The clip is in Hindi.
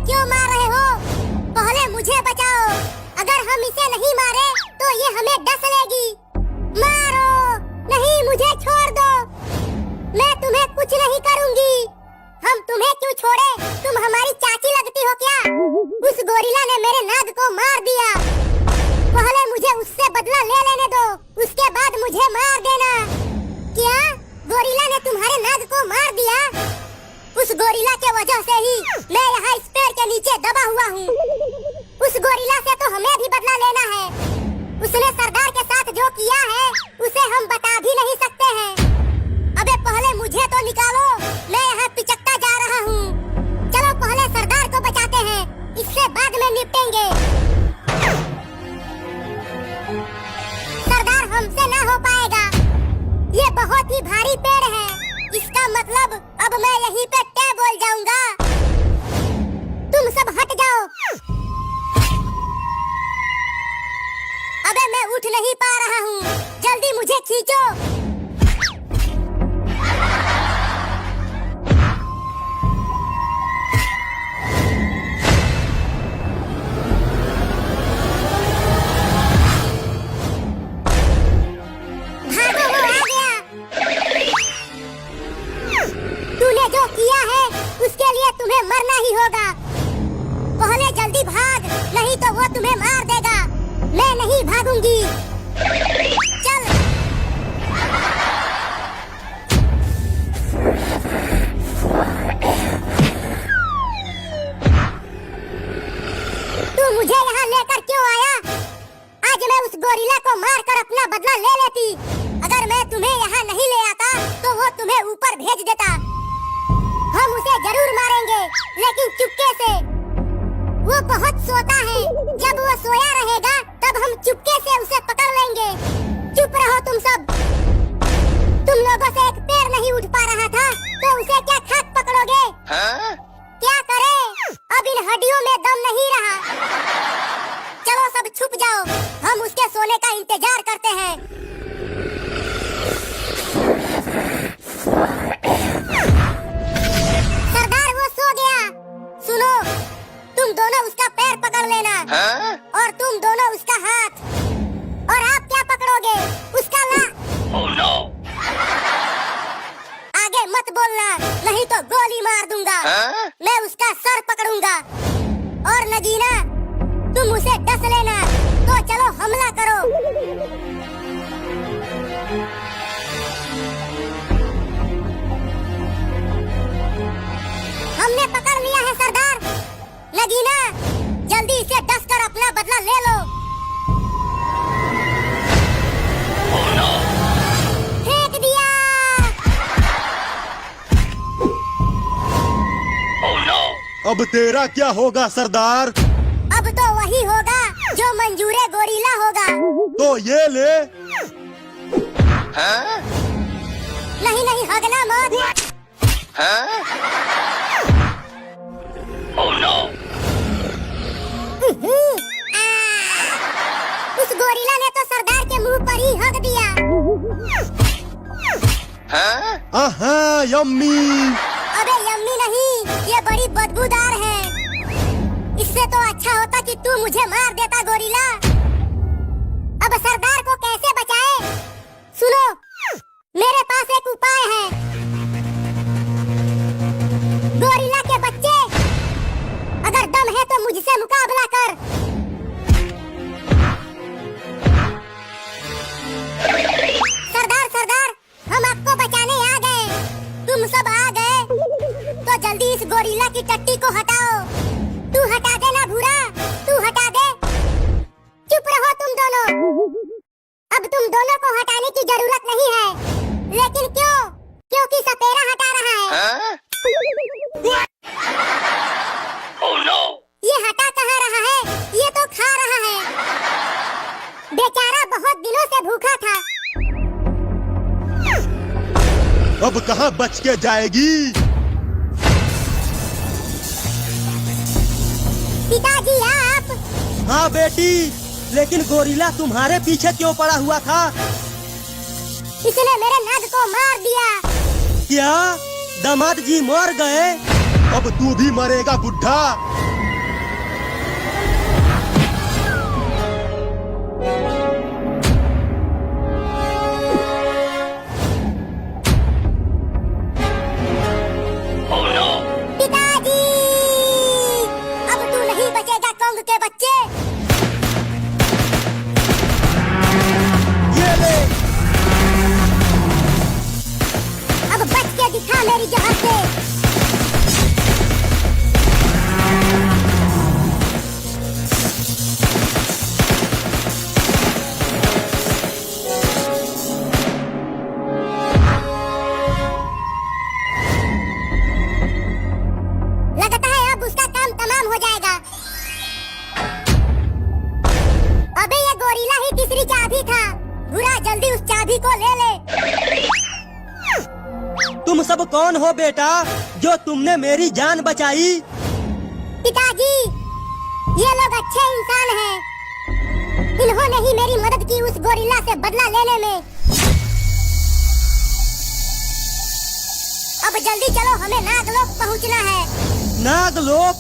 क्यों मार रहे हो? पहले मुझे बचाओ। अगर हम इसे नहीं मारे तो ये हमें डस लेगी। मारो, नहीं मुझे छोड़ दो। मैं तुम्हें कुछ नहीं करूंगी। हम तुम्हें क्यों छोड़े? तुम हमारी चाची लगती हो क्या? उस गोरिल्ला ने मेरे नाग को मार दिया। पहले मुझे उससे बदला ले लेने दो, उसके बाद मुझे मार देना। क्या गोरिल्ला ने तुम्हारे नाग को मार दिया? उस गोरिल्ला के वजह से ही मैं यहाँ इस पेड़ के नीचे दबा हुआ हूँ। उस गोरिल्ला से तो हमें भी बदला लेना है। उसने सरदार के साथ जो किया है उसे हम बता भी नहीं सकते हैं। अबे पहले मुझे तो निकालो, मैं यहाँ पिचकता जा रहा हूँ। चलो पहले सरदार को बचाते हैं, इससे बाद में निपटेंगे। सरदार हमसे ना हो पाएगा, ये बहुत ही भारी पेड़ है। इसका मतलब अब मैं यहीं पे टे बोल जाऊंगा। तुम सब हट जाओ। अबे मैं उठ नहीं पा रहा हूँ, जल्दी मुझे खींचो। भागो, वो आ गया। तूने जो किया है उसके लिए तुम्हें मरना ही होगा। पहले जल्दी भाग, नहीं तो वो तुम्हें मार देगा। मैं नहीं भागूंगी। चल। तू मुझे यहाँ लेकर क्यों आया? आज मैं उस गोरिल्ला को मारकर अपना बदला ले लेती। अगर मैं तुम्हें यहाँ नहीं ले आता तो वो तुम्हें ऊपर भेज देता। हम उसे जरूर मारेंगे, लेकिन चुपके से। वो बहुत सोता है, जब वो सोया रहेगा तब हम चुपके से उसे पकड़ लेंगे। चुप रहो तुम सब। तुम लोगों से एक पैर नहीं उठ पा रहा था तो उसे क्या खाक पकड़ोगे? क्या करे? अब इन हड्डियों में दम नहीं रहा। चलो सब छुप जाओ, हम उसके सोने का इंतजार करते हैं। सरदार वो सो गया। सुनो, तुम दोनों उसका पैर पकड़ लेना। और तुम दोनों उसका हाथ। और आप क्या पकड़ोगे? उसका ला। Oh, no. आगे मत बोलना, नहीं तो गोली मार दूंगा। मैं उसका सर पकड़ूंगा। और नगीना, तुम उसे डस लेना। तो चलो हमला करो। हमने पकड़ लिया है सरदार। नगीना, जल्दी इसे डस कर अपना बदला ले लो। Oh, no. फेंक दिया। Oh, no. अब तेरा क्या होगा सरदार? अब तो वही होगा जो मंजूरे गोरिल्ला होगा। तो ये ले। नहीं नहीं, हगना मत। Oh, no. उस गोरिल्ला ने तो सरदार के मुंह पर ही हग दिया। आहा, यम्मी। अबे यम्मी नहीं, ये बड़ी बदबूदार है। इससे तो अच्छा होता कि तू मुझे मार देता गोरिल्ला। अब सरदार को कैसे बचाए? सुनो, मेरे पास एक उपाय है। गोरिल्ला के बच्चे, अगर दम है तो मुझसे मुकाबला कर। सरदार सरदार, हम आपको बचाने आ गए। तुम सब आ गए तो जल्दी इस गोरिल्ला की टट्टी को हटाओ। तू हटा दे ना भूरा, तू हटा दे। चुप रहो तुम दोनों। अब तुम दोनों को हटाने की जरूरत नहीं है। लेकिन क्यों? क्योंकि सपेरा हटा रहा है। Oh, no. ये हटा कहाँ रहा है? ये तो खा रहा है। बेचारा बहुत दिनों से भूखा था। अब कहाँ बच के जाएगी? पिताजी आप? हाँ बेटी, लेकिन गोरिल्ला तुम्हारे पीछे क्यों पड़ा हुआ था? इसने मेरे नाग को मार दिया। क्या दामाद जी मर गए? अब तू भी मरेगा बुढ़ा। Oh no! पिताजी, अब तू नहीं बचेगा कोंग के बच्चे। ये ले। अब बच के दिखा मेरी जहां से। लगता है अब उसका काम तमाम हो जाएगा। अबे ये गोरिल्ला ही तीसरी चाबी था। बुरा जल्दी उस चाबी को ले ले। तुम सब कौन हो बेटा जो तुमने मेरी जान बचाई? पिताजी, ये लोग अच्छे इंसान हैं। इन्होंने ही मेरी मदद की उस गोरिल्ला से बदला लेने में। अब जल्दी चलो, हमें नागलोक पहुंचना है। नागलोक?